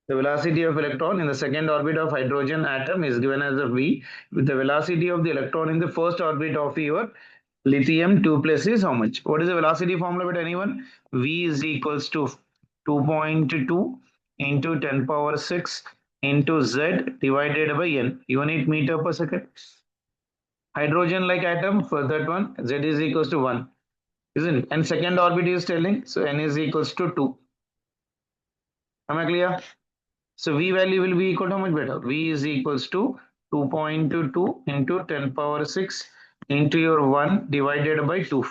The velocity of electron in the second orbit of hydrogen atom is given as a v, with the velocity of the electron in the first orbit of your lithium 2 plus is how much? What is the velocity formula with anyone? V is equals to 2.2 into 10 power 6 into Z divided by N, unit meter per second. Hydrogen like atom, for that one, Z is equals to 1, isn't it? And second orbit is telling, so N is equals to 2. Am I clear? So V value will be equal to how much better? V is equals to 2.2 into 10 power 6 into your 1 divided by 2.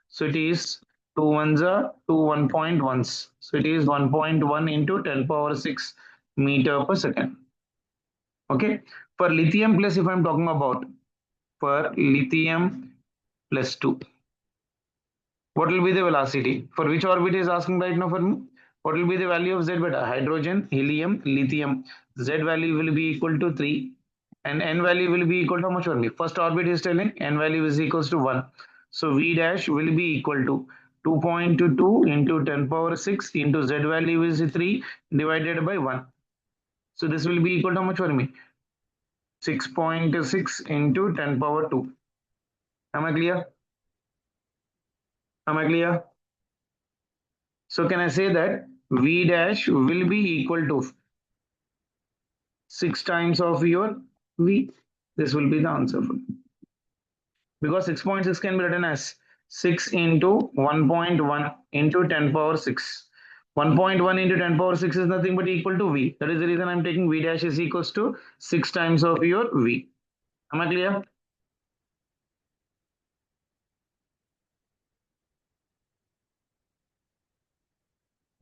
So it is 2 ones are 2 1.1s. So it is 1.1 into 10 power 6 meter per second. Okay. For lithium plus, if I'm talking about for lithium plus 2, what will be the velocity? For which orbit is asking right now for me? What will be the value of Z beta? Hydrogen, helium, lithium. Z value will be equal to 3 and N value will be equal to how much for me? First orbit is telling N value is equals to 1. So V dash will be equal to 2.2 into 10 power 6 into Z value is 3 divided by 1. So this will be equal to how much for me? 6.6 into 10 power 2. Am I clear? Am I clear? So can I say that V dash will be equal to 6 times of your V? This will be the answer. Because 6.6 can be written as 6 into 1.1 into 10 power 6. 1.1 into 10 power 6 is nothing but equal to V. That is the reason I'm taking V dash is equals to 6 times of your V. Am I clear?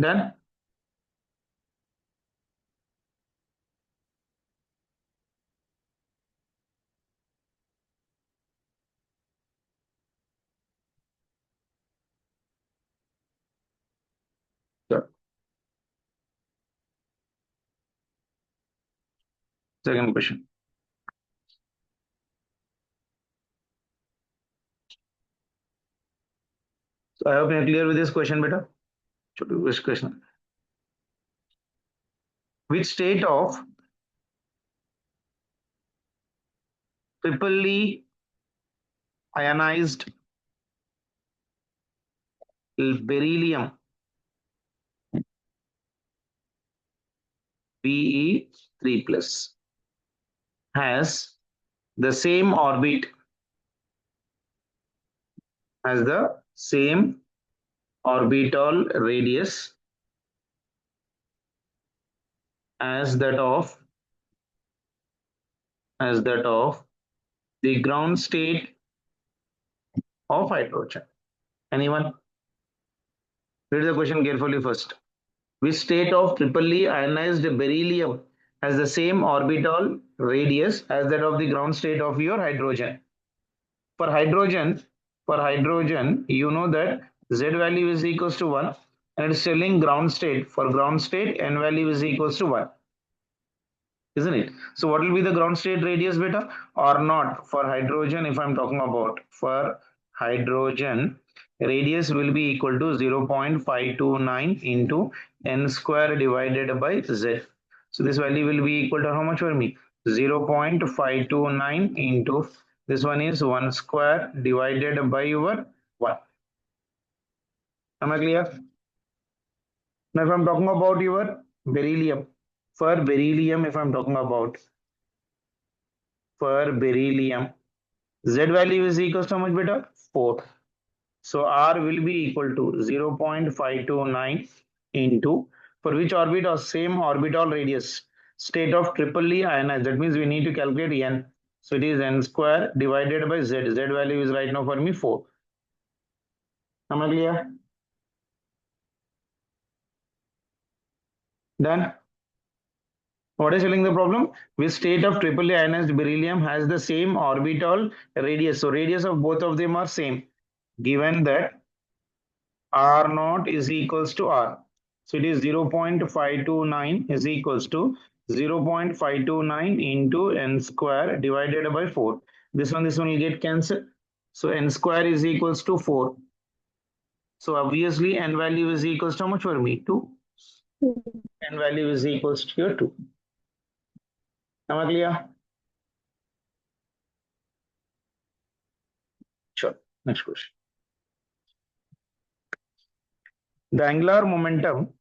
Done? Sure. Second question. So I hope you're clear with this question, beta. Which question? Which state of triply ionized beryllium Be3 plus has the same orbit as the same orbital radius as that of the ground state of hydrogen. Anyone? Read the question carefully first. Which state of triply ionized beryllium has the same orbital radius as that of the ground state of your hydrogen? For hydrogen, you know that Z value is equals to 1 and it's telling ground state. For ground state, N value is equals to 1. Isn't it? So what will be the ground state radius beta or not? For hydrogen, if I'm talking about for hydrogen, radius will be equal to 0.529 into N square divided by Z. So this value will be equal to how much for me? 0.529 into this one is 1 square divided by your 1. Am I clear? Now if I'm talking about your beryllium, for beryllium if I'm talking about for beryllium, Z value is equal to how much beta? 4. So R will be equal to 0.529 into for which orbit or same orbital radius state of triply ionized. That means we need to calculate N. So it is N square divided by Z. Z value is right now for me 4. Am I clear? Done? What is telling the problem? Which state of triply ionized beryllium has the same orbital radius? So radius of both of them are same. Given that R naught is equals to R. So it is 0.529 is equals to 0.529 into N square divided by 4. This one will get cancelled. So N square is equals to 4. So obviously N value is equals to how much for me? 2. n value is equals to your 2. Am I clear? Sure. Next question. The angular momentum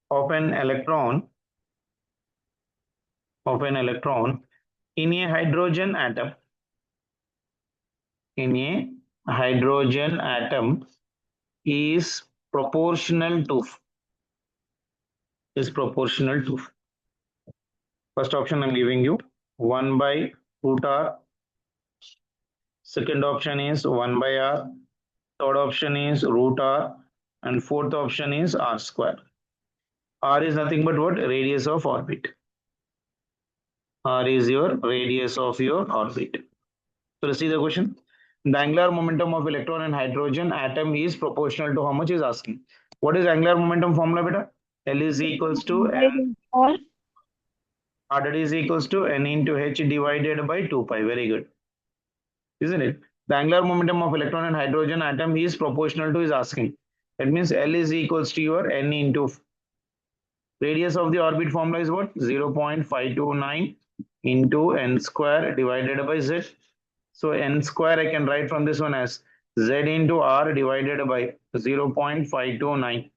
of an electron in a hydrogen atom is proportional to first option I'm giving you 1 by root r, second option is 1 by r, third option is root r, and fourth option is r square. R is nothing but what? Radius of orbit. R is your radius of your orbit. So let's see the question. The angular momentum of electron and hydrogen atom is proportional to how much is asking. What is angular momentum formula beta? L is equals to n, that is equals to n into h divided by 2 pi. Very good. Isn't it? The angular momentum of electron and hydrogen atom is proportional to is asking. That means L is equals to your n into radius of the orbit formula is what? 0.529 into n square divided by z. So n square I can write from this one as z into r divided by 0.529.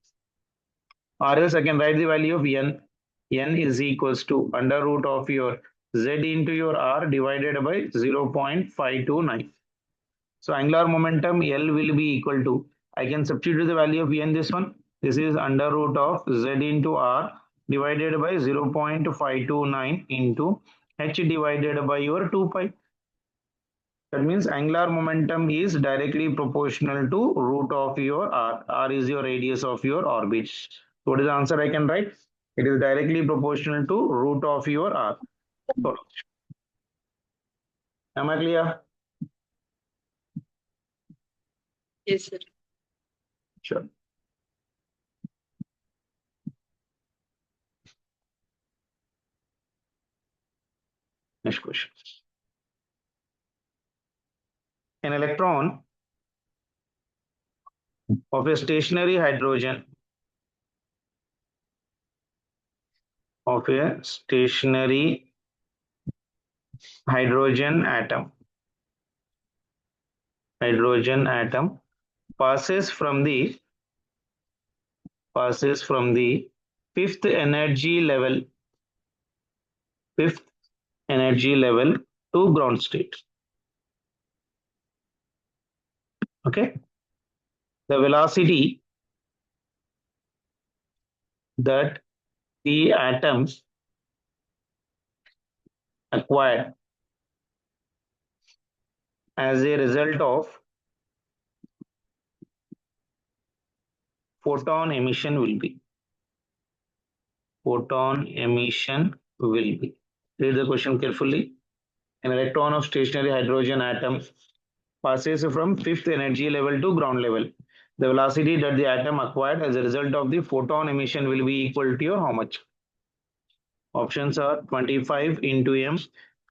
Or else I can write the value of n. N is equals to under root of your z into your r divided by 0.529. So angular momentum L will be equal to, I can substitute the value of n this one. This is under root of z into r divided by 0.529 into h divided by your 2 pi. That means angular momentum is directly proportional to root of your r. R is your radius of your orbit. What is the answer I can write? It is directly proportional to root of your r. So, am I clear? Yes, sir. Sure. Next question. An electron of a stationary hydrogen atom passes from the fifth energy level to ground state. Okay. The velocity that the atoms acquired as a result of photon emission will be. Read the question carefully. An electron of stationary hydrogen atom passes from fifth energy level to ground level. The velocity that the atom acquired as a result of the photon emission will be equal to your how much? Options are 25 into m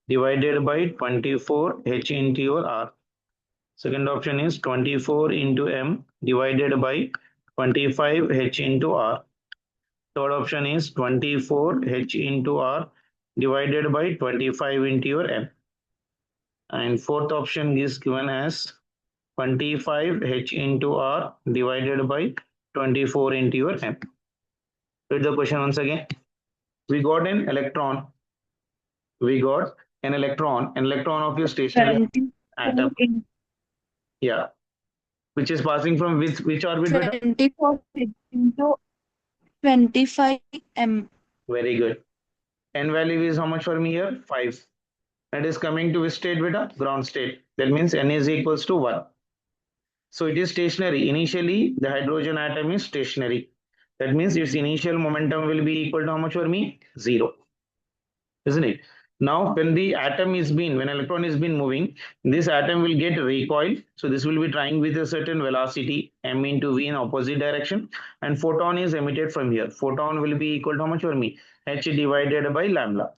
divided by 24 h into your r. Second option is 24 into m divided by 25 h into r. Third option is 24 h into r divided by 25 into your m. And fourth option is given as 25 h into r divided by 24 into your m. Read the question once again. We got an electron of your stationary atom. Yeah. Which is passing from which orbit? 24 into 25 m. Very good. N value is how much for me here? 5. That is coming to which state beta? Ground state. That means N is equals to 1. So it is stationary. Initially, the hydrogen atom is stationary. That means its initial momentum will be equal to how much for me? 0. Isn't it? Now, when electron is been moving, this atom will get recoiled. So this will be trying with a certain velocity, m into v in opposite direction. And photon is emitted from here. Photon will be equal to how much for me? H divided by lambda.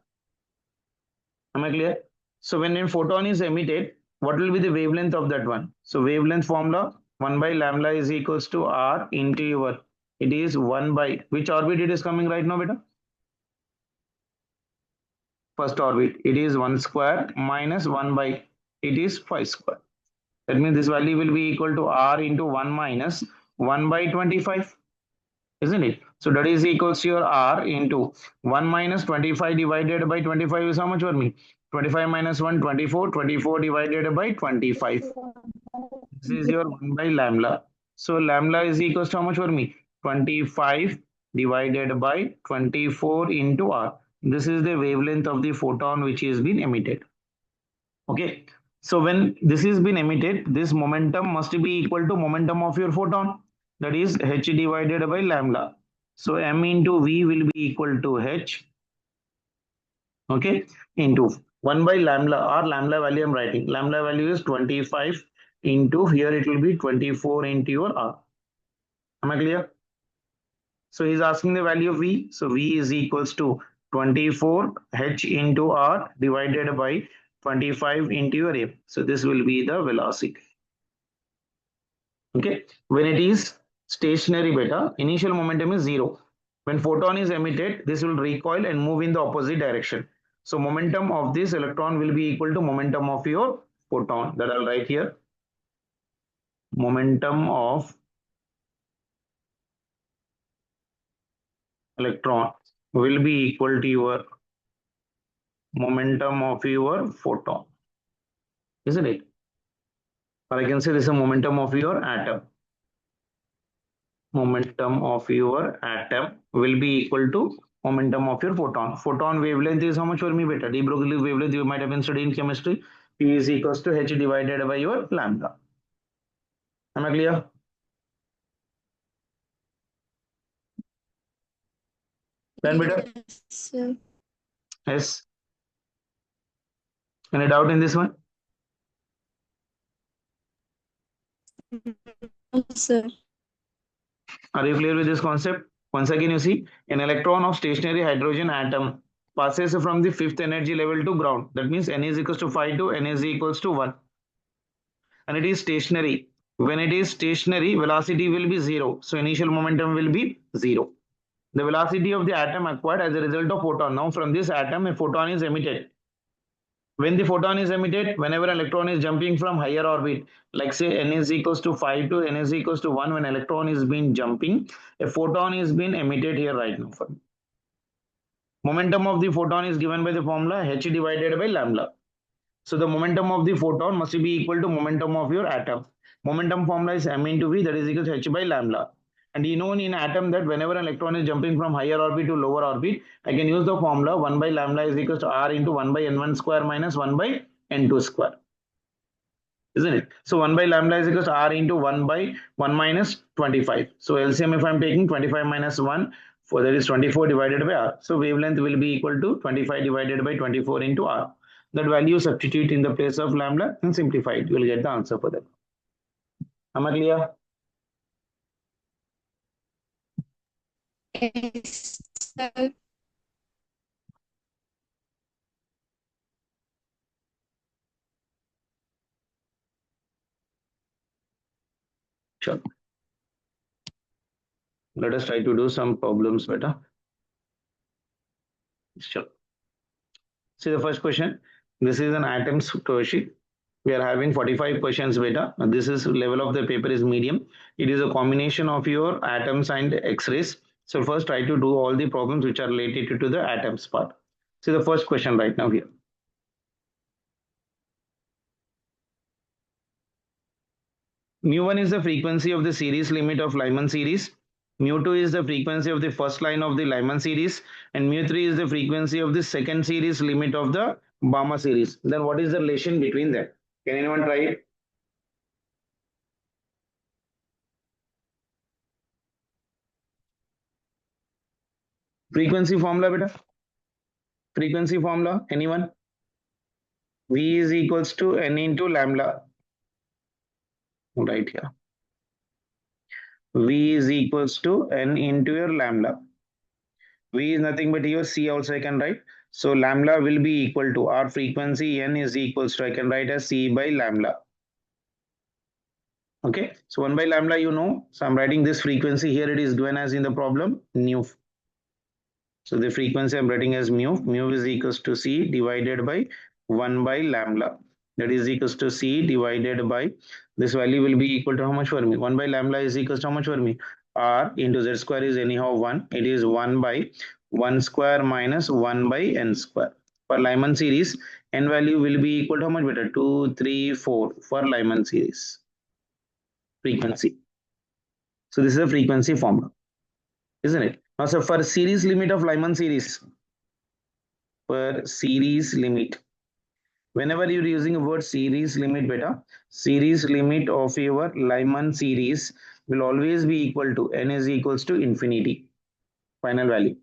Am I clear? So when a photon is emitted, what will be the wavelength of that one? So wavelength formula, 1 by lambda is equals to r into your, it is 1 by, which orbit it is coming right now, beta? First orbit, it is 1 square minus 1 by, it is 5 square. That means this value will be equal to r into 1 minus 1 by 25, isn't it? So that is equals to your r into 1 minus 25 divided by 25 is how much for me? 25 minus 1, 24, 24 divided by 25. This is your 1 by lambda. So lambda is equals to how much for me? 25 divided by 24 into r. This is the wavelength of the photon which is been emitted. Okay. So when this is been emitted, this momentum must be equal to momentum of your photon. That is h divided by lambda. So m into v will be equal to h. Okay. Into 1 by lambda, or lambda value I'm writing. Lambda value is 25 into, here it will be 24 into your r. Am I clear? So he's asking the value of v. So v is equals to 24 h into r divided by 25 into your a. So this will be the velocity. Okay. When it is stationary beta, initial momentum is 0. When photon is emitted, this will recoil and move in the opposite direction. So momentum of this electron will be equal to momentum of your photon. That I'll write here. Momentum of electron will be equal to your momentum of your photon, isn't it? Or I can say this is a momentum of your atom. Momentum of your atom will be equal to momentum of your photon. Photon wavelength is how much for me, beta? De Broglie wavelength you might have been studying in chemistry. P is equals to h divided by your lambda. Am I clear? Then beta? Yes, sir. Yes. Any doubt in this one? No, sir. Are you clear with this concept? Once again, you see, an electron of stationary hydrogen atom passes from the fifth energy level to ground. That means n is equals to 5 to n is equals to 1. And it is stationary. When it is stationary, velocity will be 0. So initial momentum will be 0. The velocity of the atom acquired as a result of photon. Now from this atom, a photon is emitted. When the photon is emitted, whenever an electron is jumping from higher orbit, like say n is equals to 5 to n is equals to 1, when electron is been jumping, a photon is being emitted here right now. Momentum of the photon is given by the formula h divided by lambda. So the momentum of the photon must be equal to momentum of your atom. Momentum formula is m into v, that is equal to h by lambda. And you know in atom that whenever an electron is jumping from higher orbit to lower orbit, I can use the formula 1 by lambda is equal to r into 1 by n1 square minus 1 by n2 square. Isn't it? So 1 by lambda is equal to r into 1 by 1 minus 25. So LCM if I'm taking 25 minus 1, for that is 24 divided by r. So wavelength will be equal to 25 divided by 24 into r. That value substitute in the place of lambda and simplify it. You will get the answer for that. Am I clear? Yes, sir. Sure. Let us try to do some problems better. Sure. See the first question. This is an atoms sheet. We are having 45 questions beta. This is level of the paper is medium. It is a combination of your atoms and X-rays. So first try to do all the problems which are related to the atoms part. See the first question right now here. Mu1 is the frequency of the series limit of Lyman series. Mu2 is the frequency of the first line of the Lyman series. And mu3 is the frequency of the second series limit of the Balmer series. Then what is the relation between them? Can anyone try it? Frequency formula beta. Frequency formula, anyone? V is equals to n into lambda. Right here. V is equals to n into your lambda. V is nothing but your C also I can write. So lambda will be equal to our frequency n is equals to, I can write as C by lambda. Okay, so 1 by lambda, you know, so I'm writing this frequency here, it is given as in the problem nu. So the frequency I'm writing as mu is equals to C divided by 1 by lambda. That is equals to C divided by, this value will be equal to how much for me? 1 by lambda is equals to how much for me? R into Z square is anyhow 1. It is 1 by 1 square minus 1 by n square. For Lyman series, n value will be equal to how much better? 2, 3, 4 for Lyman series frequency. So this is a frequency formula, isn't it? Now, so for series limit of Lyman series, for series limit, whenever you're using a word series limit beta, series limit of your Lyman series will always be equal to n is equals to infinity, final value.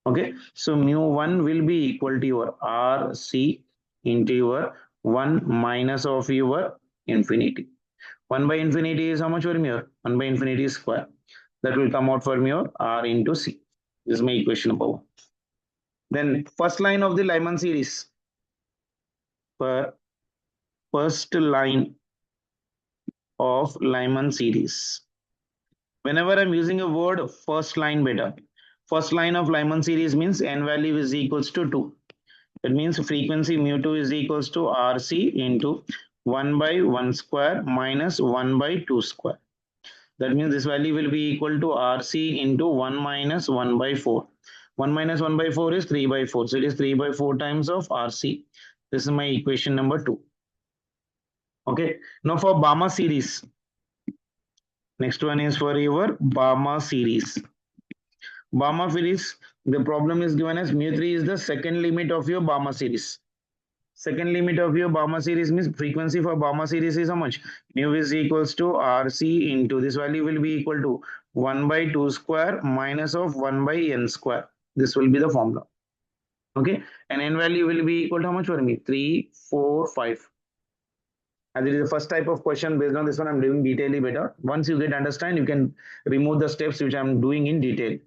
Okay, so mu1 will be equal to your RC into your 1 minus of your infinity. 1 by infinity is how much for me? 1 by infinity is square. That will come out for me R into C. This is my equation number 1. Then first line of the Lyman series. For first line of Lyman series. Whenever I'm using a word first line beta, first line of Lyman series means n value is equals to 2. That means frequency mu2 is equals to RC into 1 by 1 square minus 1 by 2 square. That means this value will be equal to RC into 1 minus 1 by 4. 1 minus 1 by 4 is 3 by 4. So it is 3 by 4 times of RC. This is my equation number 2. Okay. Now for Balmer series. Next one is for your Balmer series. Balmer series, the problem is given as mu3 is the second limit of your Balmer series. Second limit of your Balmer series means frequency for Balmer series is how much? Mu is equals to RC into this value will be equal to 1 by 2 square minus of 1 by n square. This will be the formula. Okay, and n value will be equal to how much for me? 3, 4, 5. And this is the first type of question. Based on this one, I'm doing detailedly better. Once you get understand, you can remove the steps which I'm doing in detail.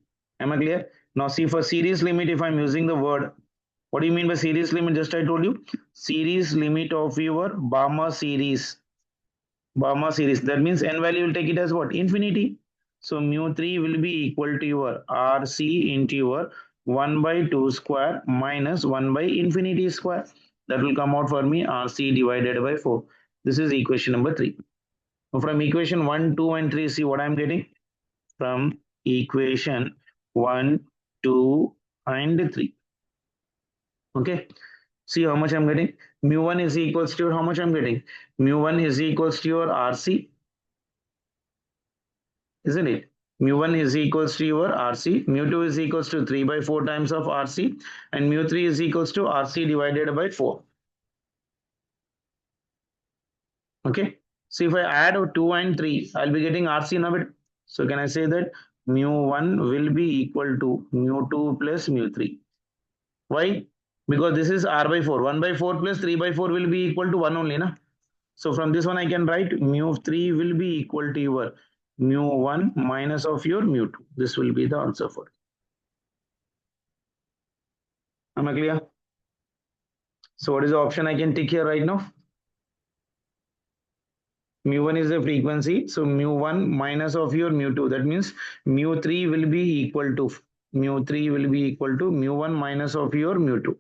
Am I clear? Now see for series limit, if I'm using the word, what do you mean by series limit? Just I told you, series limit of your Balmer series. Balmer series. That means n value will take it as what? Infinity. So mu3 will be equal to your RC into your 1 by 2 square minus 1 by infinity square. That will come out for me RC divided by 4. This is equation number 3. Now from equation 1, 2 and 3, see what I'm getting? From equation 1, 2 and 3. Okay. See how much I'm getting? Mu1 is equals to how much I'm getting? Mu1 is equals to your RC. Isn't it? Mu1 is equals to your RC. Mu2 is equals to 3 by 4 times of RC. And mu3 is equals to RC divided by 4. Okay. So if I add 2 and 3, I'll be getting RC now. So can I say that mu1 will be equal to mu2 plus mu3? Why? Because this is R by 4. 1 by 4 plus 3 by 4 will be equal to 1 only. Na? So from this one I can write mu3 will be equal to your mu1 minus of your mu2. This will be the answer for it. Am I clear? So what is the option I can tick here right now? Mu1 is the frequency. So mu1 minus of your mu2. That means mu3 will be equal to mu1 minus of your mu2.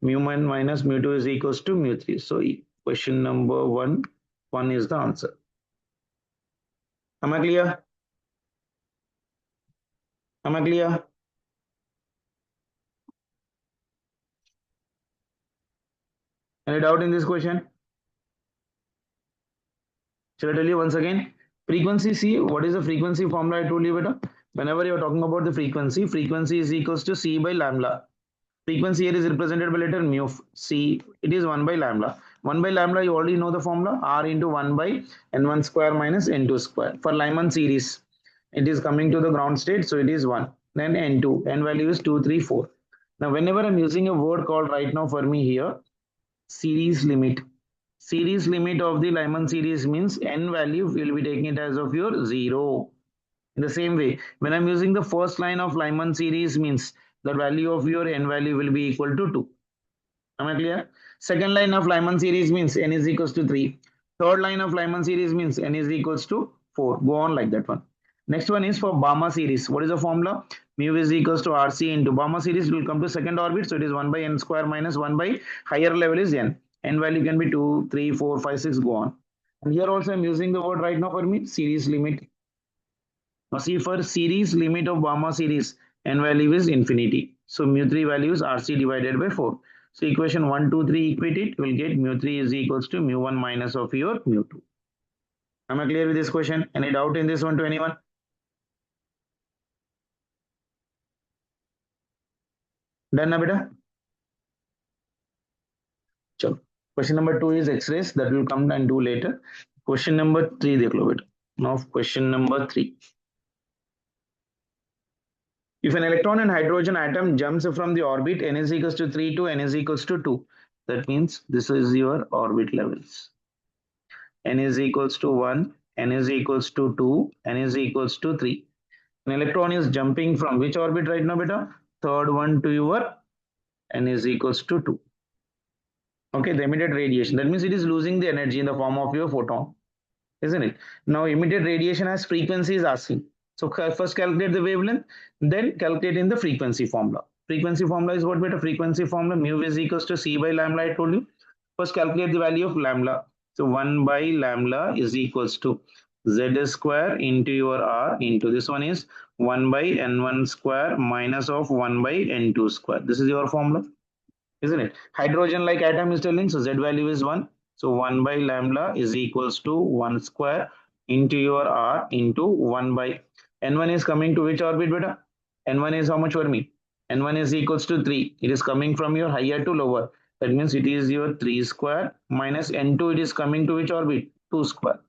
Mu1 minus mu2 is equals to mu3. So question number 1 is the answer. Am I clear? Am I clear? Any doubt in this question? Shall I tell you once again? Frequency, see what is the frequency formula I told you beta? Whenever you are talking about the frequency, frequency is equals to C by lambda. Frequency here is represented by letter mu. C, it is 1 by lambda. 1 by lambda, you already know the formula. R into 1 by n1 square minus n2 square. For Lyman series, it is coming to the ground state, so it is 1. Then n2, n value is 2, 3, 4. Now, whenever I'm using a word called right now for me here, series limit. Series limit of the Lyman series means n value will be taking it as of your 0. In the same way, when I'm using the first line of Lyman series means the value of your n value will be equal to 2. Am I clear? Second line of Lyman series means n is equals to 3. Third line of Lyman series means n is equals to 4. Go on like that one. Next one is for Balmer series. What is the formula? Mu is equals to RC into Balmer series. It will come to second orbit. So it is 1 by n square minus 1 by higher level is n. N value can be 2, 3, 4, 5, 6. Go on. And here also I'm using the word right now for me. Series limit. Now see, for series limit of Balmer series, n value is infinity. So mu3 value is RC divided by 4. So equation 1, 2, 3 equate it, will get mu3 is equals to mu1 minus of your mu2. Am I clear with this question? Any doubt in this one to anyone? Done na beta? Chalo. Question number 2 is X-rays, that will come and do later. Question number 3 dekh lo beta. Now question number 3. If an electron and hydrogen atom jumps from the orbit, n is equals to 3 to n is equals to 2. That means this is your orbit levels. N is equals to 1, n is equals to 2, n is equals to 3. An electron is jumping from which orbit right now, beta? Third one to your n is equals to 2. Okay, the emitted radiation. That means it is losing the energy in the form of your photon, isn't it? Now emitted radiation has frequency is asking. So first calculate the wavelength, then calculate in the frequency formula. Frequency formula is what, beta? Frequency formula mu is equals to c by lambda. I told you. First calculate the value of lambda. So 1 by lambda is equals to z square into your r into this one is 1 by n1 square minus of 1 by n2 square. This is your formula, isn't it? Hydrogen like atom is telling, so z value is 1. So 1 by lambda is equals to 1 square into your r into 1 by n1 is coming to which orbit, beta? N1 is how much for me? N1 is equals to 3. It is coming from your higher to lower. That means it is your 3 square minus n2. It is coming to which orbit? 2 square.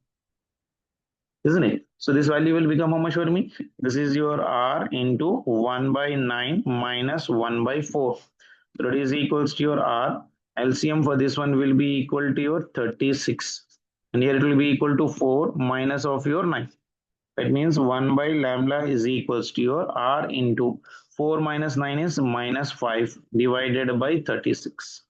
Isn't it? So this value will become how much for me? This is your r into 1 by 9 minus 1 by 4. So that is equals to your r. LCM for this one will be equal to your 36. And here it will be equal to 4 minus of your 9. That means 1 by lambda is equals to your r into 4 minus 9 is minus 5 divided by 36.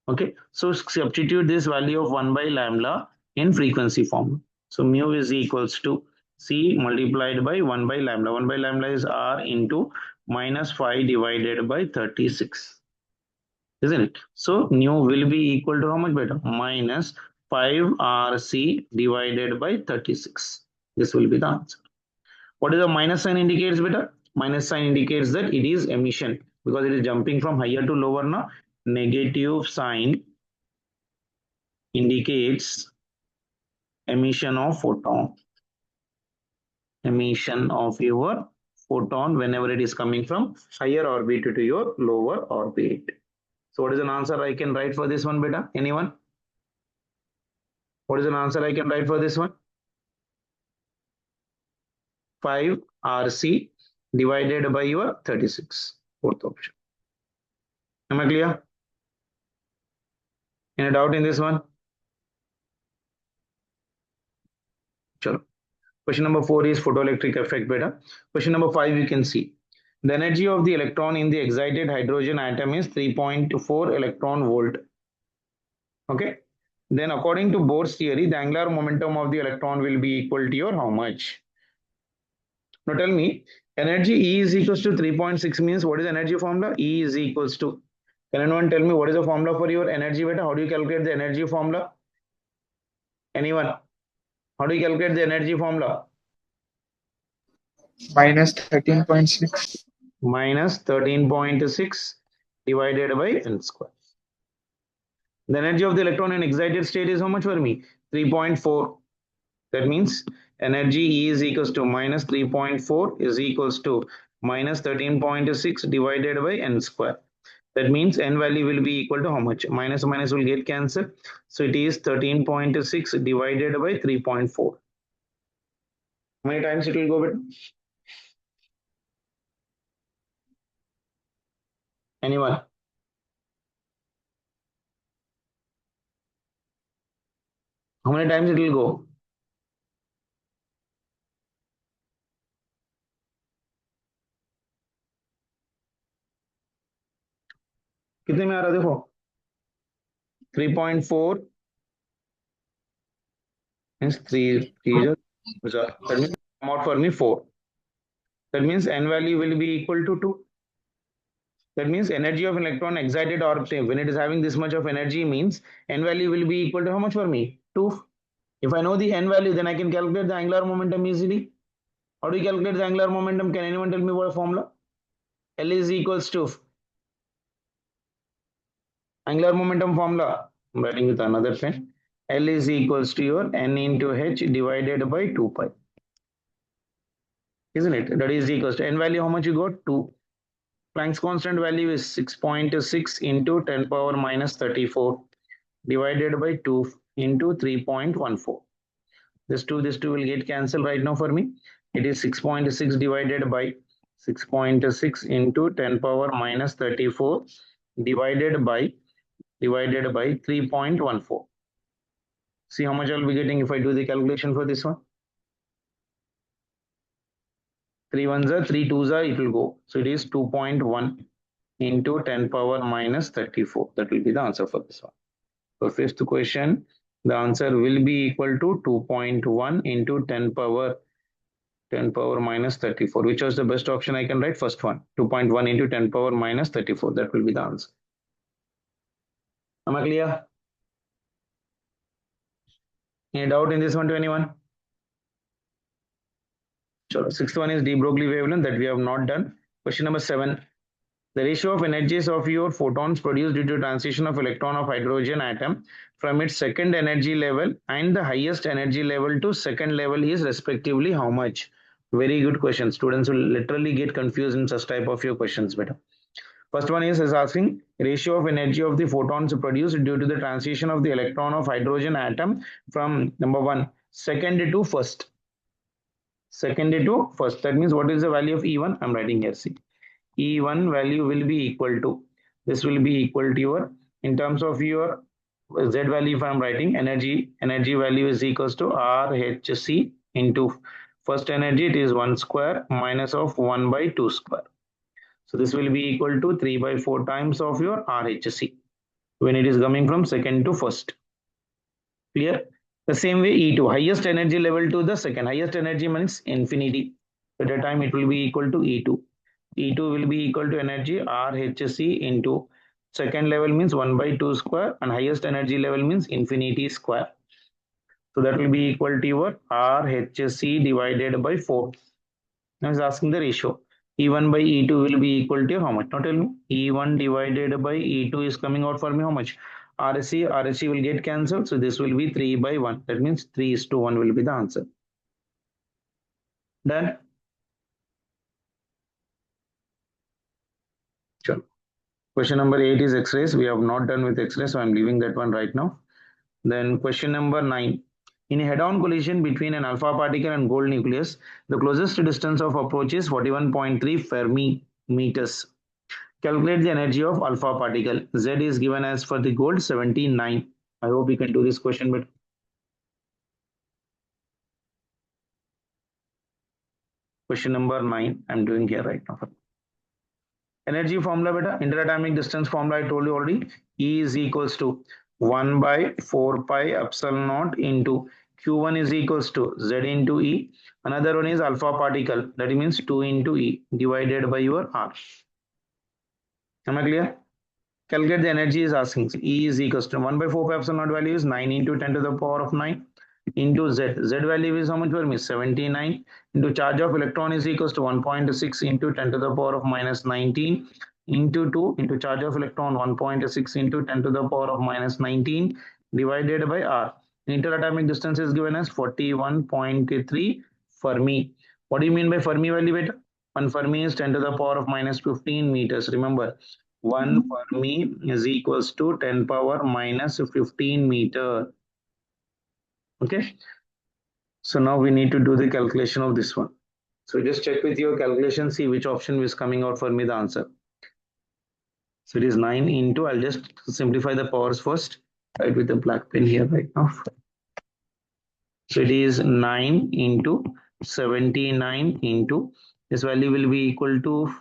Okay, so substitute this value of 1 by lambda in frequency form. So mu is equals to c multiplied by 1 by lambda. 1 by lambda is r into minus 5 divided by 36. Isn't it? So mu will be equal to how much, beta? Minus 5rc divided by 36. This will be the answer. What is the minus sign indicates, beta? Minus sign indicates that it is emission because it is jumping from higher to lower now. Negative sign indicates emission of photon. Emission of your photon whenever it is coming from higher orbit to your lower orbit. So what is an answer I can write for this one, beta? Anyone? What is an answer I can write for this one? 5rc divided by your 36. Fourth option. Am I clear? Any doubt in this one? Sure. Question number 4 is photoelectric effect, beta. Question number 5 you can see. The energy of the electron in the excited hydrogen atom is 3.4 electron volt. Okay. Then according to Bohr's theory, the angular momentum of the electron will be equal to your how much? Now tell me, energy E is equals to 3.6 means what is energy formula? E is equals to. Can anyone tell me what is the formula for your energy, beta? How do you calculate the energy formula? Anyone? How do you calculate the energy formula? Minus 13.6. Minus 13.6 divided by L square. The energy of the electron in excited state is how much for me? 3.4. That means energy E is equals to minus 3.4 is equals to minus 13.6 divided by N square. That means N value will be equal to how much? Minus minus will get cancelled. So it is 13.6 divided by 3.4. How many times it will go bit? Anyone? How many times it will go? कितने में आ रहा है देखो 3.4 means 3 that means come out for me 4. That means n value will be equal to 2. That means energy of electron excited orb when it is having this much of energy means n value will be equal to how much for me? 2. If I know the n value, then I can calculate the angular momentum easily. How do you calculate the angular momentum? Can anyone tell me what formula? L is equals to angular momentum formula. I'm writing with another pen. L is equals to your n into h divided by 2 pi. Isn't it? That is equals to n value. How much you got? 2. Planck's constant value is 6.6 into 10 power minus 34 divided by 2 into 3.14. This 2 will get cancelled right now for me. It is 6.6 divided by 6.6 into 10 power minus 34 divided by 3.14. See how much I'll be getting if I do the calculation for this one. 3 ones are 3 twos are it will go. So it is 2.1 into 10 power minus 34. That will be the answer for this one. So fifth question, the answer will be equal to 2.1 into 10 power minus 34. Which was the best option I can write? First one, 2.1 into 10 power minus 34. That will be the answer. Am I clear? Any doubt in this one to anyone? Sure. Sixth one is de Broglie wavelength that we have not done. Question number 7. The ratio of energies of your photons produced due to transition of electron of hydrogen atom from its second energy level and the highest energy level to second level is respectively how much? Very good question. Students will literally get confused in such type of your questions better. First one is asking ratio of energy of the photons produced due to the transition of the electron of hydrogen atom from number 1 second to first. Second to first. That means what is the value of E1? I'm writing here. See. E1 value will be equal to, this will be equal to your, in terms of your Z value, if I'm writing energy value is equals to RHC into first energy, it is 1 square minus of 1 by 2 square. So this will be equal to 3 by 4 times of your RHC when it is coming from second to first. Clear? The same way E2, highest energy level to the second, highest energy means infinity. At that time it will be equal to E2. E2 will be equal to energy RHC into second level means 1 by 2 square and highest energy level means infinity square. So that will be equal to your RHC divided by 4. Now is asking the ratio. E1 by E2 will be equal to how much? Now tell me. E1 divided by E2 is coming out for me how much? RHC will get cancelled. So this will be 3 by 1. That means 3:1 will be the answer. Done? Sure. Question number 8 is X-rays. We have not done with X-rays, so I'm leaving that one right now. Then question number 9. In a head-on collision between an alpha particle and gold nucleus, the closest distance of approach is 41.3 Fermi meters. Calculate the energy of alpha particle. Z is given as for the gold 79. I hope we can do this question better. Question number 9 I'm doing here right now. Energy formula beta, interatomic distance formula I told you already. E is equals to 1 by 4 pi epsilon naught into Q1 is equals to Z into E. Another one is alpha particle, that means 2 into E divided by your R. Am I clear? Calculate the energy is asking. So E is equals to 1 by 4 pi epsilon naught value is 9 into 10 to the power of 9 into Z. Z value is how much for me? 79 into charge of electron is equals to 1.6 into 10 to the power of minus 19 into 2 into charge of electron 1.6 into 10 to the power of minus 19 divided by R. Interatomic distance is given as 41.3 Fermi. What do you mean by Fermi value beta? 1 Fermi is 10 to the power of minus 15 meters. Remember, 1 Fermi is equals to 10 power minus 15 meter. Okay. So now we need to do the calculation of this one. So just check with your calculation, see which option is coming out for me the answer. So it is 9 into, I'll just simplify the powers first, write with the black pen here right now. So it is 9 into 79 into, this value will be equal to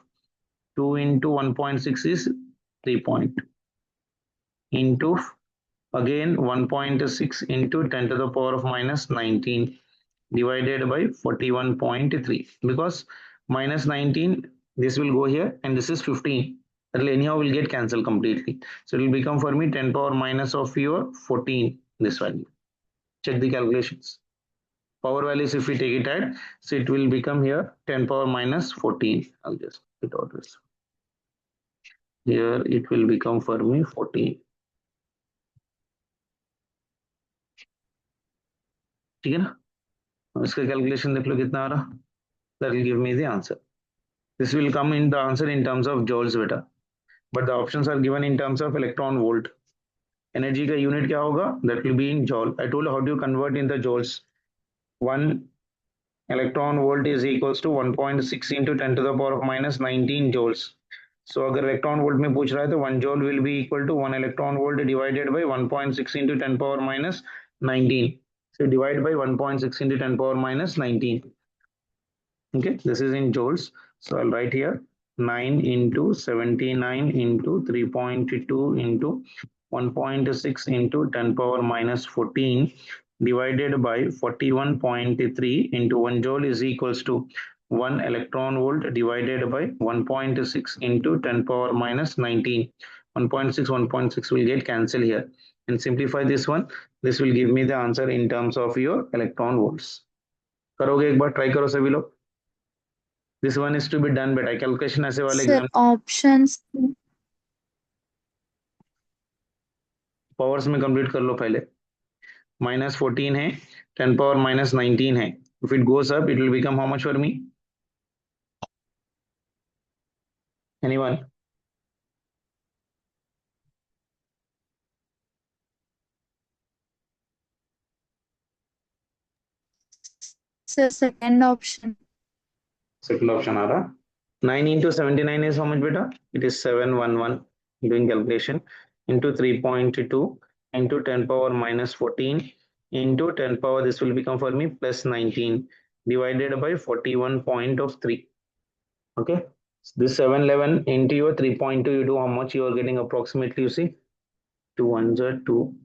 2 into 1.6 is 3.2. into again 1.6 into 10 to the power of minus 19 divided by 41.3, because minus 19 this will go here and this is 15, that will anyhow will get cancelled completely, so it will become for me 10 power minus of your 14 this value. Check the calculations. Power values if we take it at, so it will become here 10 power minus 14. I'll just put out this. Here it will become for me 14. ठीक है ना? इसका calculation देख लो कितना आ रहा, that will give me the answer. This will come in the answer in terms of joules beta, but the options are given in terms of electron volt. Energy का unit क्या होगा? That will be in joule. I told you how do you convert in the joules. 1 electron volt is equals to 1.6 into 10 to the power of minus 19 joules. So अगर electron volt में पूछ रहा है तो 1 joule will be equal to 1 electron volt divided by 1.6 into 10 power minus 19. So divide by 1.6 into 10 power minus 19. Okay, this is in joules. So I'll write here 9 into 79 into 3.2 into 1.6 into 10 power minus 14 divided by 41.3 into 1 joule is equals to 1 electron volt divided by 1.6 into 10 power minus 19. 1.6 will get cancelled here, and simplify this one. This will give me the answer in terms of your electron volts. करोगे एक बार, try करो सभी लोग. This one is to be done बेटा, calculation ऐसे वाले Sir, exam options. Powers में complete कर लो पहले. minus 14 है, 10 power minus 19 है. If it goes up, it will become how much for me? Anyone? Sir, second option. Second option आ रहा. 9 into 79 is how much beta? It is 711. Doing calculation into 3.2 into 10 power minus 14 into 10 power, this will become for me plus 19 divided by 41.3. Okay, this 711 into your 3.2, you do how much you are getting approximately, you see, 2 ones are 2,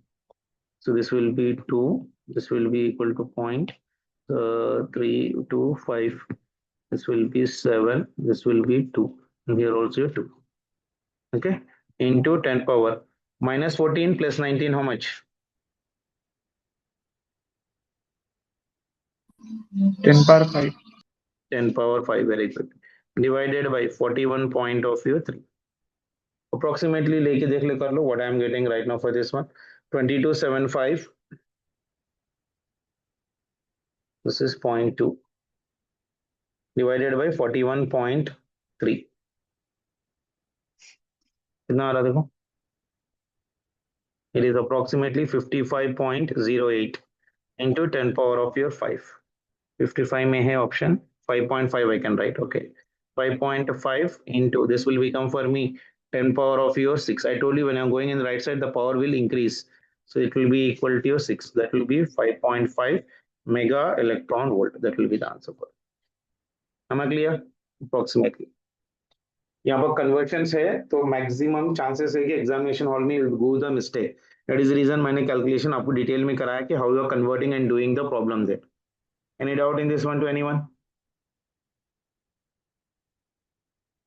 so this will be 2, this will be equal to 0.325, this will be 7, this will be 2, and here also 2. Okay, into 10 power minus 14 plus 19, how much? 10 power 5. 10 power 5, very good, divided by 41 point of your 3. Approximately लेके देख ले कर लो what I am getting right now for this one. 2275, this is 0.2 divided by 41.3. कितना आ रहा देखो? It is approximately 55.08 into 10 power of your 5. 55 में है option, 5.5 I can write. Okay, 5.5 into this will become for me 10 power of your 6. I told you when I'm going in the right side, the power will increase, so it will be equal to your 6. That will be 5.5 mega electron volt. That will be the answer for. Am I clear? Approximately. यहाँ पर conversions है तो maximum chances है कि examination hall में go the mistake. That is the reason मैंने calculation आपको detail में कराया कि how you are converting and doing the problem there. Any doubt in this one two anyone?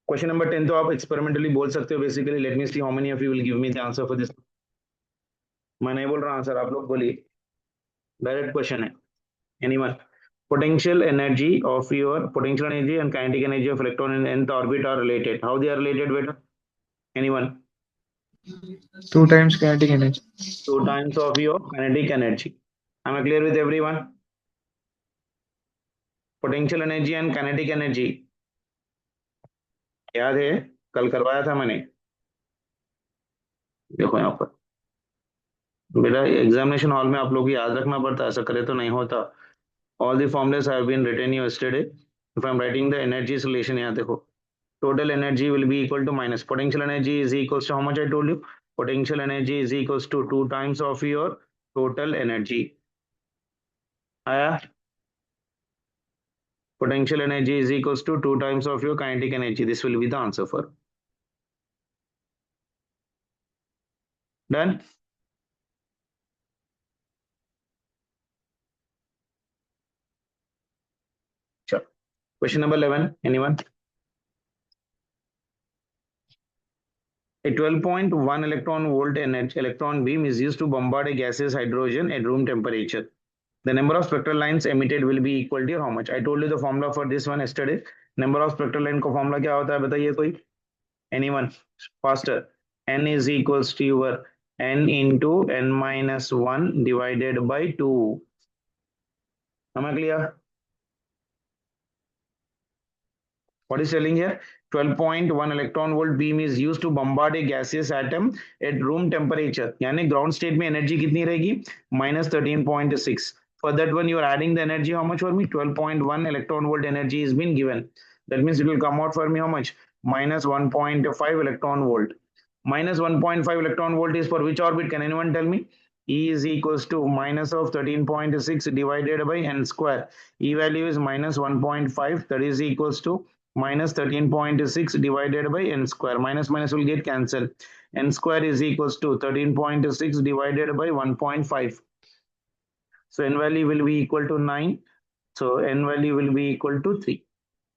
Question number 10 तो आप एक्सपेरिमेंटली बोल सकते हो basically. Let me see how many of you will give me the answer for this. मैं नहीं बोल रहा answer, आप लोग बोलिए. डायरेक्ट क्वेश्चन है. Anyone? Potential energy of your potential energy and kinetic energy of electron in nth orbit are related. How they are related, beta? Anyone? 2 times kinetic energy. 2 times of your kinetic energy. Am I clear with everyone? Potential energy and kinetic energy याद है, कल करवाया था मैंने. देखो यहाँ पर बेटा, एग्जामिनेशन हॉल में आप लोग को याद रखना पड़ता है, ऐसा करे तो नहीं होता. All the formulas have been written yesterday. If I'm writing the energies relation, यहाँ देखो, total energy will be equal to minus potential energy is equals to how much I told you? Potential energy is equals to 2 times of your total energy. आया? Potential energy is equals to 2 times of your kinetic energy. This will be the answer for. Done? Sure. Question number 11. Anyone? A 12.1 electron volt electron beam is used to bombard a gaseous hydrogen at room temperature. The number of spectral lines emitted will be equal to how much? I told you the formula for this one yesterday. Number of spectral line का formula क्या होता है बताइए कोई? Anyone? Faster. N is equals to your n into n minus 1 divided by 2. Am I clear? What is telling here? 12.1 electron volt beam is used to bombard a gaseous atom at room temperature. यानी ground state में energy कितनी रहेगी? Minus 13.6. For that one, you are adding the energy. How much for me? 12.1 electron volt energy is been given. That means it will come out for me how much? Minus 1.5 electron volt. Minus 1.5 electron volt is for which orbit? Can anyone tell me? E is equals to minus of 13.6 divided by n square. E value is minus 1.5. That is equals to minus 13.6 divided by n square. Minus minus will get cancelled. N square is equals to 13.6 divided by 1.5. So n value will be equal to 9. So n value will be equal to 3.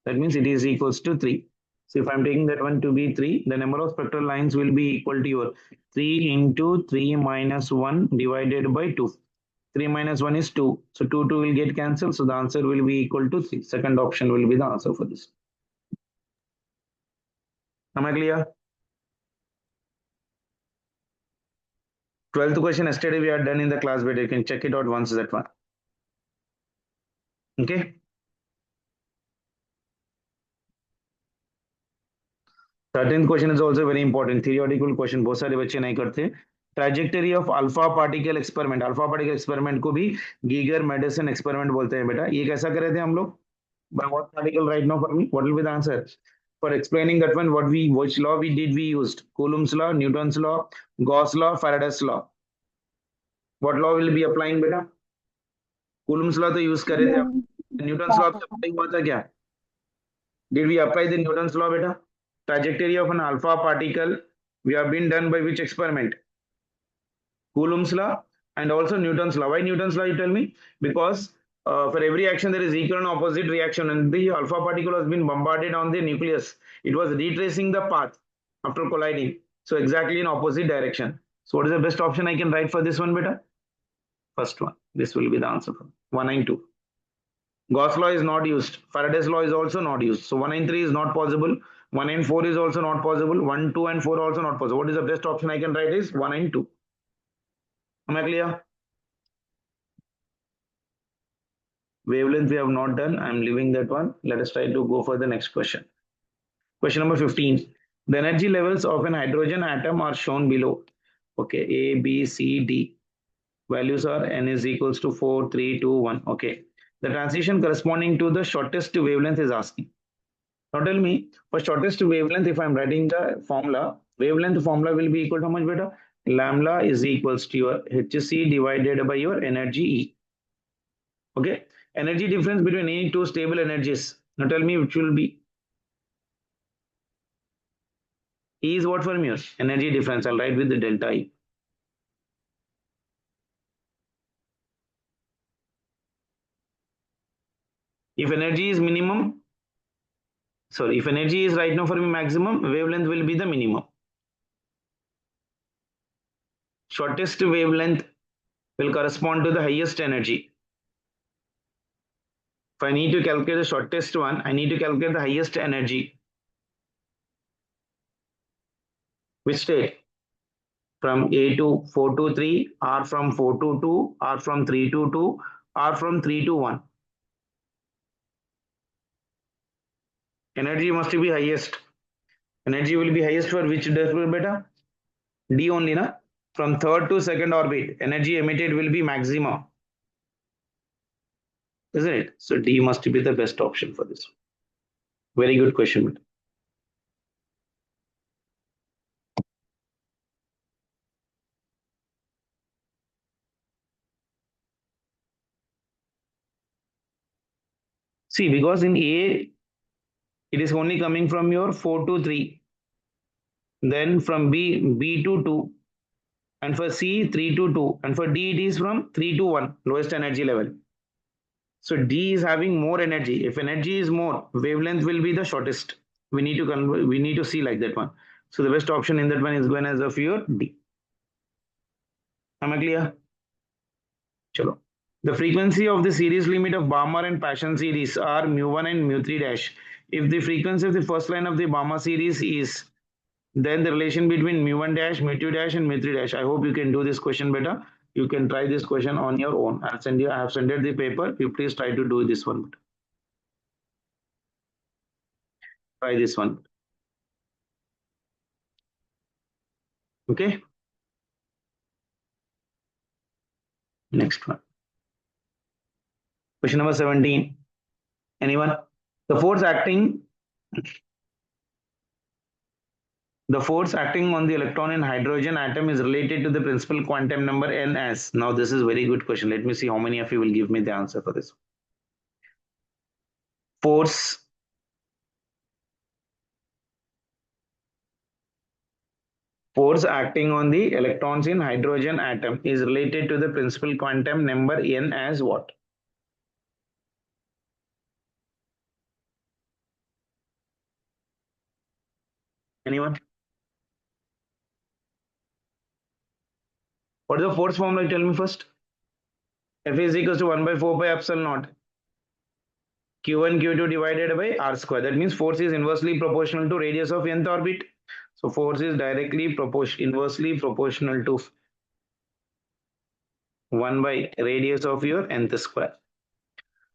That means it is equals to 3. So if I'm taking that one to be 3, the number of spectral lines will be equal to your 3 into 3 minus 1 divided by 2. 3 minus 1 is 2. So 2 will get cancelled. So the answer will be equal to 3. Second option will be the answer for this. Am I clear? 12th question yesterday we are done in the class, but you can check it out once that one. Okay. 13th question is also very important. Theoretical question बहुत सारे बच्चे नहीं करते. Trajectory of alpha particle experiment. Alpha particle experiment को भी Geiger Madison experiment बोलते हैं बेटा. ये कैसा करे थे हम लोग? By what particle right now for me? What will be the answer? For explaining that one, which law we used? Coulomb's law, Newton's law, Gauss law, Faraday's law. What law will be applying बेटा? Coulomb's law तो use करे थे. Newton's law तो apply हुआ था क्या? Did we apply the Newton's law बेटा? Trajectory of an alpha particle we have been done by which experiment? Coulomb's law and also Newton's law. Why Newton's law, you tell me? Because for every action there is equal and opposite reaction, and the alpha particle has been bombarded on the nucleus. It was retracing the path after colliding, so exactly in opposite direction. So what is the best option I can write for this one beta? First one. This will be the answer for 192. Gauss law is not used. Faraday's law is also not used. So 193 is not possible. 194 is also not possible. 1, 2 and 4 also not possible. What is the best option I can write is 192. Am I clear? Wavelength we have not done. I am leaving that one. Let us try to go for the next question. Question number 15. The energy levels of an hydrogen atom are shown below. Okay, A, B, C, D. Values are n is equals to 4, 3, 2, 1. Okay. The transition corresponding to the shortest wavelength is asking. Now tell me, for shortest wavelength, if I am writing the formula, wavelength formula will be equal to how much beta? Lambda is equals to your hc divided by your energy E. Okay. Energy difference between any two stable energies. Now tell me which will be. E is what for me? Energy difference. I'll write with the delta E. If energy is minimum, sorry, if energy is right now for me maximum, wavelength will be the minimum. Shortest wavelength will correspond to the highest energy. If I need to calculate the shortest one, I need to calculate the highest energy. Which state? From A to 4 to 3, R from 4 to 2, R from 3 to 2, R from 3 to 1. Energy must be highest. Energy will be highest for which decimal beta? D only, na? From third to second orbit, energy emitted will be maximum. Isn't it? So D must be the best option for this. Very good question. See, because in A, it is only coming from your 4 to 3. Then from B to 2. and for C 3 to 2, and for D it is from 3 to 1, lowest energy level. So D is having more energy. If energy is more, wavelength will be the shortest. We need to we need to see like that one. So the best option in that one is given as of your D. Am I clear? Chalo. The frequency of the series limit of Balmer and Paschen series are mu1 and mu3 dash. If the frequency of the first line of the Balmer series is, then the relation between mu1 dash, mu2 dash, and mu3 dash. I hope you can do this question better. You can try this question on your own. I have sent you the paper. You please try to do this one. Try this one. Okay. Next one. Question number 17. Anyone? The force acting on the electron in hydrogen atom is related to the principal quantum number n as. Now this is very good question. Let me see how many of you will give me the answer for this. Force acting on the electrons in hydrogen atom is related to the principal quantum number n as what? Anyone? What is the force formula? Tell me first. F is equals to 1 by 4 pi epsilon naught. Q1 Q2 divided by r square. That means force is inversely proportional to radius of nth orbit. So force is directly inversely proportional to 1 by radius of your nth square.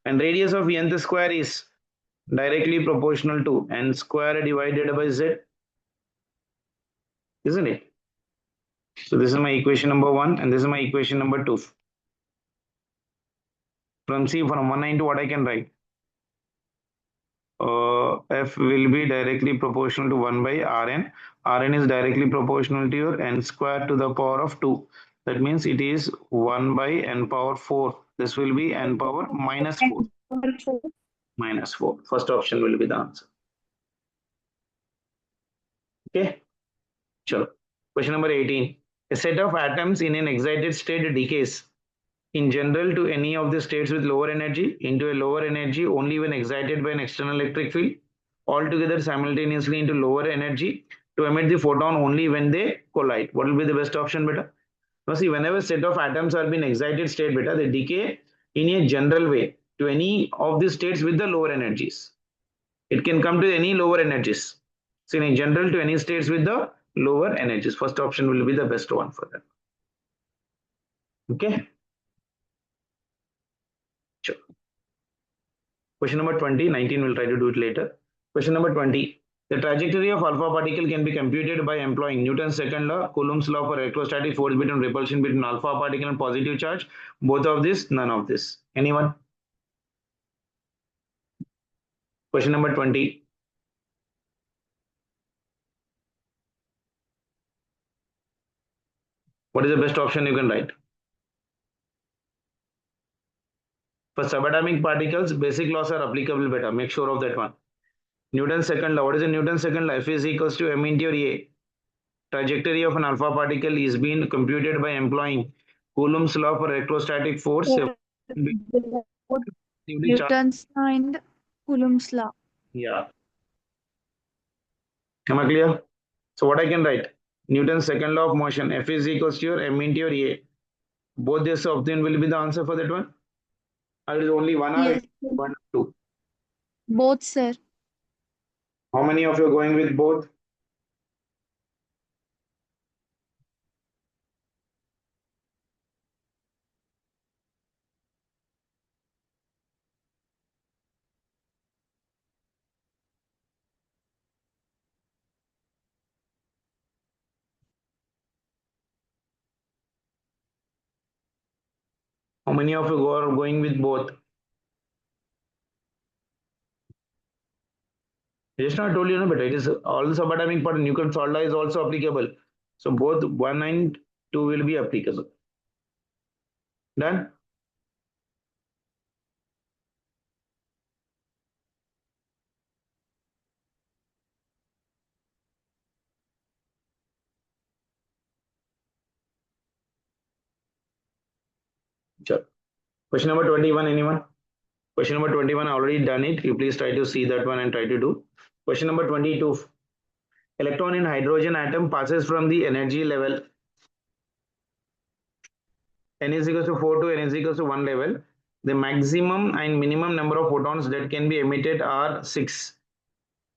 And radius of nth square is directly proportional to n square divided by z. Isn't it? So this is my equation number 1 and this is my equation number 2. From 190 what I can write? F will be directly proportional to 1 by Rn. Rn is directly proportional to your n square to the power of 2. That means it is 1 by n power 4. This will be n power minus 4. Minus 4. First option will be the answer. Okay. Sure. Question number 18. A set of atoms in an excited state decays in general to any of the states with lower energy into a lower energy only when excited by an external electric field, altogether simultaneously into lower energy to emit the photon only when they collide. What will be the best option, beta? Now see, whenever set of atoms are in excited state, beta, they decay in a general way to any of the states with the lower energies. It can come to any lower energies. So in general to any states with the lower energies. First option will be the best one for that. Okay. Sure. Question number 20, 19 we'll try to do it later. Question number 20. The trajectory of alpha particle can be computed by employing Newton's second law, Coulomb's law for electrostatic force between repulsion between alpha particle and positive charge. Both of this, none of this. Anyone? Question number 20. What is the best option you can write? For subatomic particles, basic laws are applicable better. Make sure of that one. Newton's second law. What is the Newton's second law? F is equals to m into A. Trajectory of an alpha particle is being computed by employing Coulomb's law for electrostatic force. Newton's law and Coulomb's law. Yeah. Am I clear? So what I can write? Newton's second law of motion. F is equals to your m into your A. Both this option will be the answer for that one. Or is only one or Yes, one, two? both, sir. How many of you are going with both? How many of you are going with both? I just not told you, no, but it is all the subatomic part. Newton's law is also applicable. So both 1 and 2 will be applicable. Done? Question number 21, anyone? Question number 21, I already done it. You please try to see that one and try to do. Question number 22. Electron in hydrogen atom passes from the energy level n is equals to 4 to n is equals to 1 level. The maximum and minimum number of photons that can be emitted are 6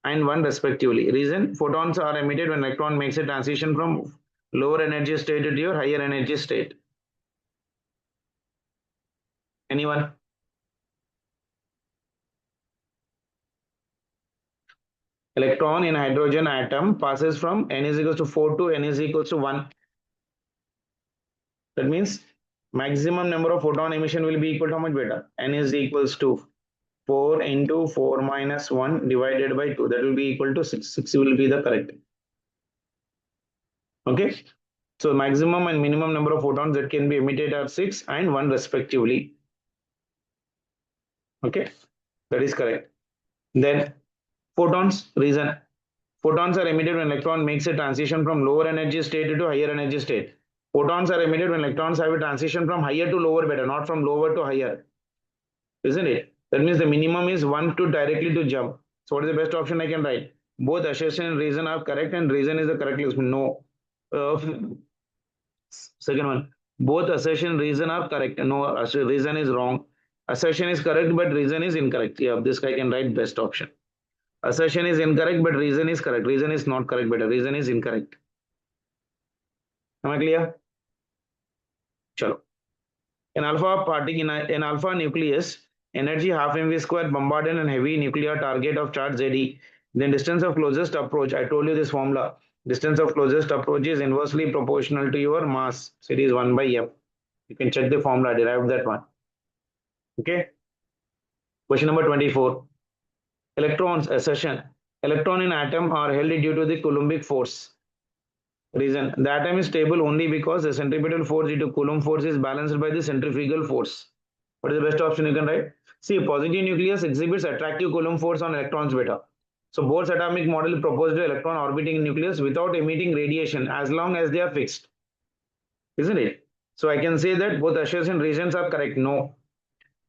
and 1 respectively. Reason: photons are emitted when electron makes a transition from lower energy state to your higher energy state. Anyone? Electron in hydrogen atom passes from n is equals to 4 to n is equals to 1. That means maximum number of photon emission will be equal to how much beta? N is equals to 4 into 4 minus 1 divided by 2. That will be equal to 6. 6 will be the correct. Okay. So maximum and minimum number of photons that can be emitted are 6 and 1 respectively. Okay. That is correct. Then photons, reason: photons are emitted when electron makes a transition from lower energy state to higher energy state. Photons are emitted when electrons have a transition from higher to lower beta, not from lower to higher. Isn't it? That means the minimum is 1 to directly to jump. So what is the best option I can write? Both assertion and reason are correct, and reason is the correct list. No. Second one. Both assertion and reason are correct. No, reason is wrong. Assertion is correct, but reason is incorrect. Yeah, this guy can write best option. Assertion is incorrect, but reason is correct. Reason is not correct, but reason is incorrect. Am I clear? Chalo. In alpha nucleus, energy half mv square bombarded and heavy nuclear target of charge Ze. Then distance of closest approach. I told you this formula. Distance of closest approach is inversely proportional to your mass. So it is 1 by m. You can check the formula, derive that one. Okay. Question number 24. Electrons assertion. Electron in atom are held due to the Coulombic force. Reason: the atom is stable only because the centripetal force due to Coulomb force is balanced by the centrifugal force. What is the best option you can write? See, a positive nucleus exhibits attractive Coulomb force on electrons beta. So Bohr's atomic model proposed an electron orbiting nucleus without emitting radiation as long as they are fixed. Isn't it? So I can say that both assertion and reasons are correct. No.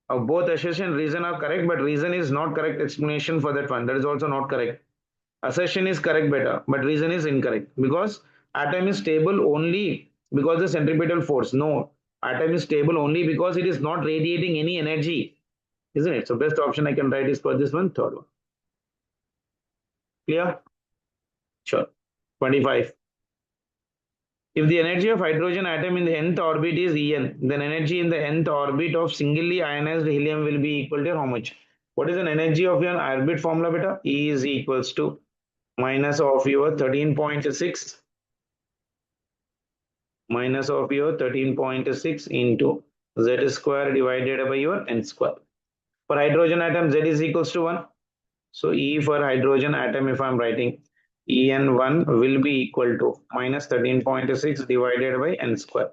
Both assertion and reason are correct, but reason is not correct explanation for that one. That is also not correct. Assertion is correct beta, but reason is incorrect because atom is stable only because the centripetal force. No, atom is stable only because it is not radiating any energy, isn't it? So best option I can write is for this one, third one. Clear? Sure. 25. If the energy of hydrogen atom in the nth orbit is En, then energy in the nth orbit of singly ionized helium will be equal to how much? What is an energy of your orbit formula beta? E is equals to minus of your 13.6 minus of your 13.6 into Z square divided by your N square. For hydrogen atom, Z is equals to 1. So E for hydrogen atom, if I'm writing, En1 will be equal to minus 13.6 divided by N square.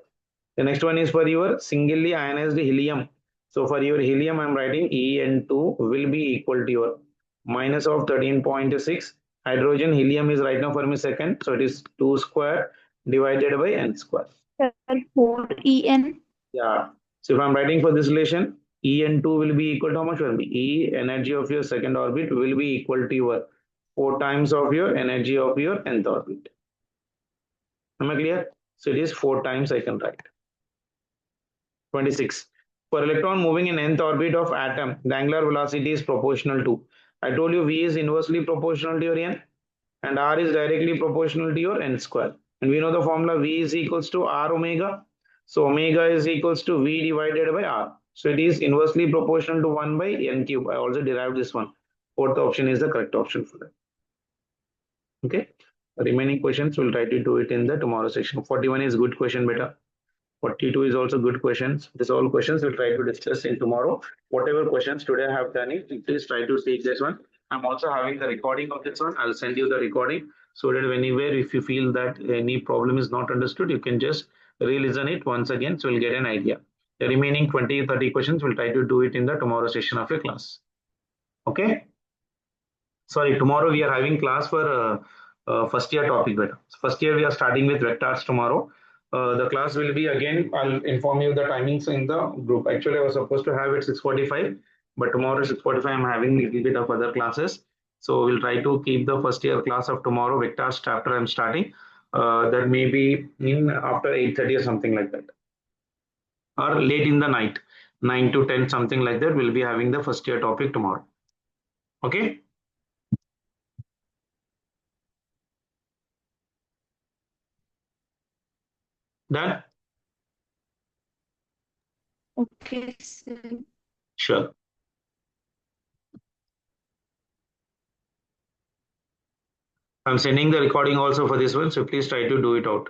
The next one is for your singly ionized helium. So for your helium, I'm writing En2 will be equal to your minus of 13.6. Hydrogen helium is right now for me second. So it is 2 square divided by N square. 4 En. Yeah. So if I'm writing for this relation, En2 will be equal to how much will be? E energy of your second orbit will be equal to your 4 times of your energy of your nth orbit. Am I clear? So it is 4 times I can write. 26. For electron moving in nth orbit of atom, the angular velocity is proportional to. I told you V is inversely proportional to your N and R is directly proportional to your N square. And we know the formula V is equals to R omega. So omega is equals to V divided by R. So it is inversely proportional to 1 by N cube. I also derived this one. Fourth option is the correct option for that. Okay. The remaining questions we'll try to do it in the tomorrow session. 41 is good question beta. 42 is also good questions. These all questions we'll try to discuss in tomorrow. Whatever questions today I have done it, please try to take this one. I'm also having the recording of this one. I'll send you the recording so that anywhere if you feel that any problem is not understood, you can just re-listen it once again. So we'll get an idea. The remaining 20-30 questions we'll try to do it in the tomorrow session of your class. Okay. Sorry, tomorrow we are having class for first year topic. First year we are starting with vectors tomorrow. The class will be again, I'll inform you the timings in the group. Actually, I was supposed to have it 6:45, but tomorrow 6:45, I'm having a little bit of other classes. So we'll try to keep the first year class of tomorrow, Victor's chapter I'm starting. That may be in after 8:30 or something like that. Or late in the night, 9 to 10, something like that. We'll be having the first year topic tomorrow. Okay? Done? Okay, sir. Sure. I'm sending the recording also for this one, so please try to do it out.